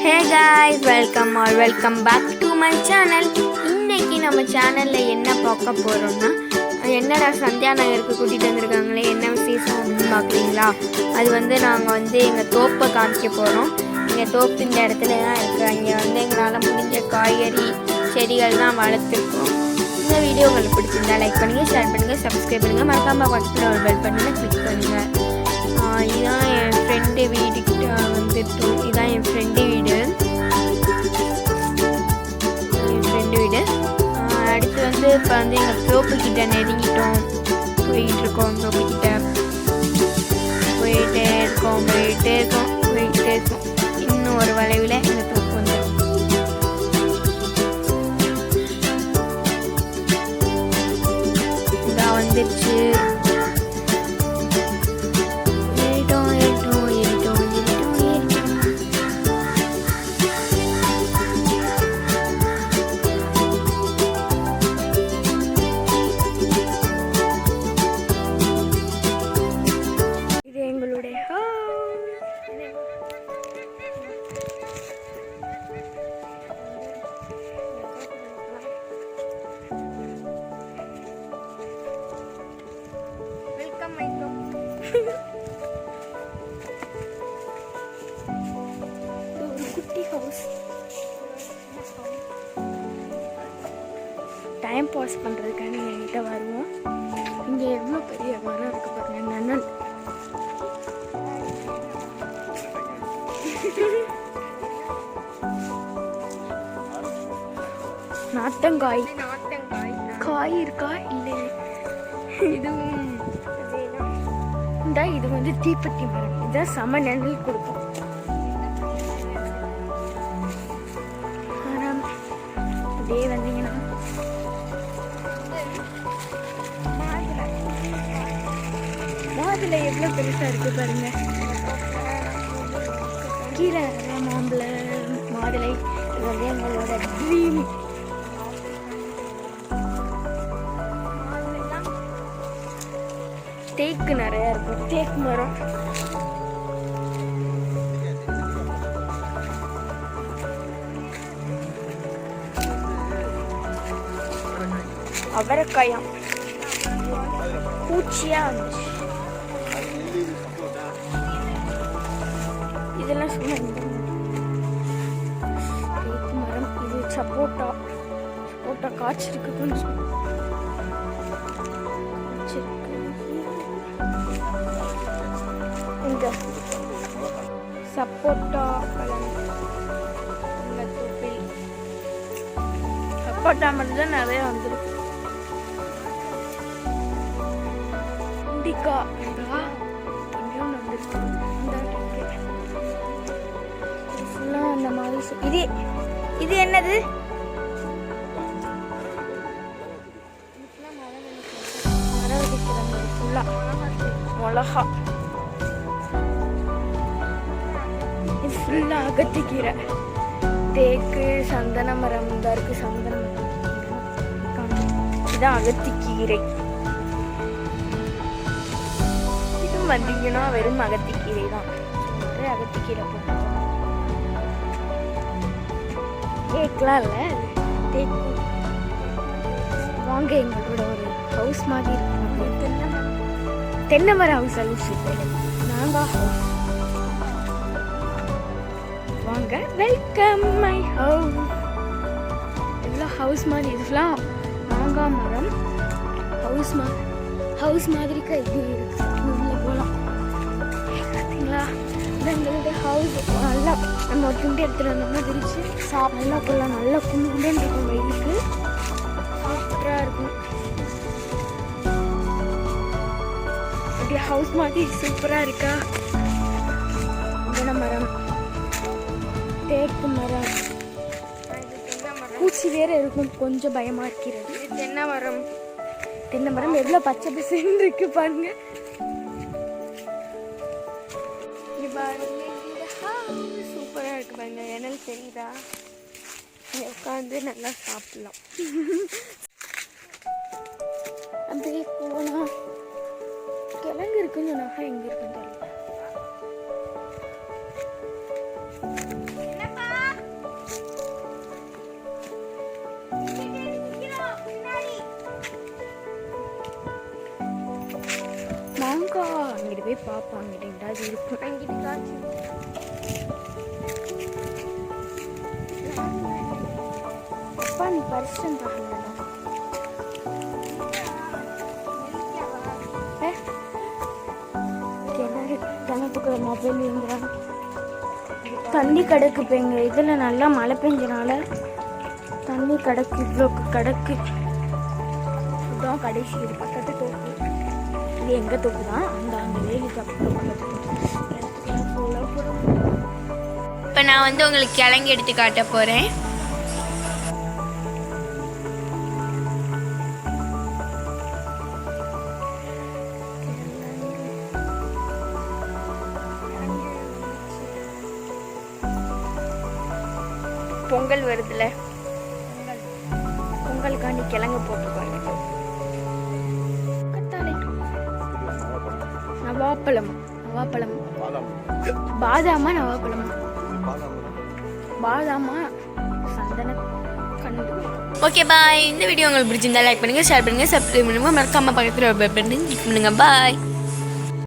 Hey guys, welcome back to my channel. இன்னைக்கு நம்ம சேனல்ல என்ன பார்க்க போறோம்னா என்னடா சந்தியா நகருக்கு கூட்டிட்டு வந்திருக்காங்களே என்ன விசேஷம் அப்படின்னு பார்க்குறீங்களா? அது நாங்கள் எங்கள் தோப்பை காமிக்க போகிறோம். எங்கள் தோப்பு இந்த இடத்துல தான் இருக்குது. அங்கே எங்களால் முடிஞ்ச காய்கறி செடிகள் தான் வளர்த்துருக்கோம். இந்த வீடியோ உங்களுக்கு பிடிச்சிருந்தா லைக் பண்ணுங்கள், ஷேர் பண்ணுங்கள், சப்ஸ்கிரைப் பண்ணுங்கள், மறக்காமல் பக்கத்தில் ஒரு பெல் பண்ணுங்கள், கிளிக் பண்ணுங்கள். இதுதான் என் ஃப்ரெண்டு வீடுக்கிட்ட வந்துட்டோம். இதுதான் என் ஃப்ரெண்டு வீடு. அடுத்து இப்போ எங்கள் தோப்புக்கிட்ட நெருங்கிட்டோம். போயிட்டுருக்கோம். தோப்புக்கிட்ட போயிட்டே இருக்கோம். இன்னும் ஒரு வளைவில் எங்கள் தோப்பு வந்துடும். இதான் வந்துடுச்சு. ஒரு குட்டி ஹவுஸ். டைம் பாஸ் பண்ணுறதுக்கான என்கிட்ட வருவோம். இங்கே எவ்வளோ பெரிய மரம் இருக்கு பாருங்க. நன்னல் நாட்டங்காய் காய் இருக்கா இல்லை? இதுவும் இது தீப்பெட்டி மரம். இதுதான் செம நெல் கொடுக்கும். அப்படியே வந்தீங்கன்னா மாதுளை எவ்வளோ பெருசா இருக்கு பாருங்க. கீரை மாம்பழம் மாதுளை இது எங்களோட ட்ரீம். தேக்கு நிறைய இருக்கும். தேக்கு மரம் அவரைக்காயம் பூச்சியா வந்துச்சு. இதெல்லாம் சும்மா தேக்கு மரம். இது சப்போட்டா காய்ச்சிருக்கு. கொஞ்சம் இந்த சப்போட்டா பழம் தொப்பில் சப்போட்டா மட்டும் தான் நிறைய வந்துருக்கு. இண்டிகா கொஞ்சம் வந்துருக்கு. ஃபுல்லாக அந்த மாதிரி. இது என்னது? மரம் ஃபுல்லாக மிளகா. இது ஃபுல்லாக அகத்திக்கீரை. தேக்கு சந்தன மரம் தான் இருக்குது. சந்தன மரம் இதுதான் அகத்திக்கீரை. இதுவும் வந்தீங்கன்னா வெறும் அகத்திக்கீரை தான். நிறைய அகத்திக்கீரை போட்டு தேக்கெலாம் இல்லை. தேக்கு வாங்க எங்களோட ஒரு ஹவுஸ் மாதிரி இருக்கும். தென்னை மரம் ஹவுஸ் அழிச்சு நாங்கள் ஹவுஸ். வாங்க, வெல்கம் மை ஹவுஸ். எவ்வளோ ஹவுஸ் மாதிரி. இது ஃபுல்லாக மாங்காய் மரம். ஹவுஸ் மாதிரிக்கா இது இருக்கு. உள்ளே போகலாம். பார்த்தீங்களா? எங்களுடைய ஹவுஸ் நல்லா நம்ம ஒரு துண்டு எடுத்துகிட்டு வந்தோம்னா விரிச்சு நல்லா போகலாம். நல்லா குண்டுன்னு இருக்கும். வெயிலுக்கு சூப்பராக இருக்கும். அப்படியே ஹவுஸ் மாதிரி சூப்பராக இருக்கா? தென்னை மரம், தேக்கு மரம். பூச்சி வேற இருக்கும். கொஞ்சம் பயமா இருக்கிறது. தென்னை மரம் எவ்வளோ பச்சை பசேன்னு இருக்கு பாருங்க. சூப்பராக இருக்கு பாருங்க. எனல் தெரியுதா? உட்காந்து நல்லா சாப்பிடலாம். அப்படியே போனா கிழங்கு இருக்குன்னு சொன்னாங்க. எங்க இருக்குன்னு தெரியல. என்னப்பா போய் பார்ப்பாங்க எங்கேயாவது இருக்கும். அங்கிட்டு காய்ச்சி அப்பா நீ பரிசம் தாங்கடா. கிணத்துக்குள்ள மொபைல் இருந்துறாங்க. தண்ணி கிடக்கு. இப்போ எங்கள் இதில் நல்லா மழை பெஞ்சனால தண்ணி கிடக்கு. இவ்வளோ கிடக்கு. இதுதான் கடைசி. இது பக்கத்து தோப்பு. இது எங்கள் தோப்பு தான். அந்த வேலிக்கு அப்புறம் பக்கத்து தோப்பு. இப்போ நான் வந்து உங்களுக்கு கிழங்கு எடுத்து காட்ட போகிறேன். பொங்கல் வருதுல, பொங்கலுக்காண்டி கிழங்கு போட்டுருக்காங்க. நவாப்பழம் பாதாமா நவாப்பழமா பாதாமா சந்தன கண்டு. Okay bye. இந்த வீடியோ உங்களுக்கு பிடிச்சிருந்தா லைக் பண்ணுங்க, ஷேர் பண்ணுங்க, சப்ஸ்கிரைப் பண்ணுங்க, மறக்காம பக்கத்தில் பண்ணுங்க. பாய்.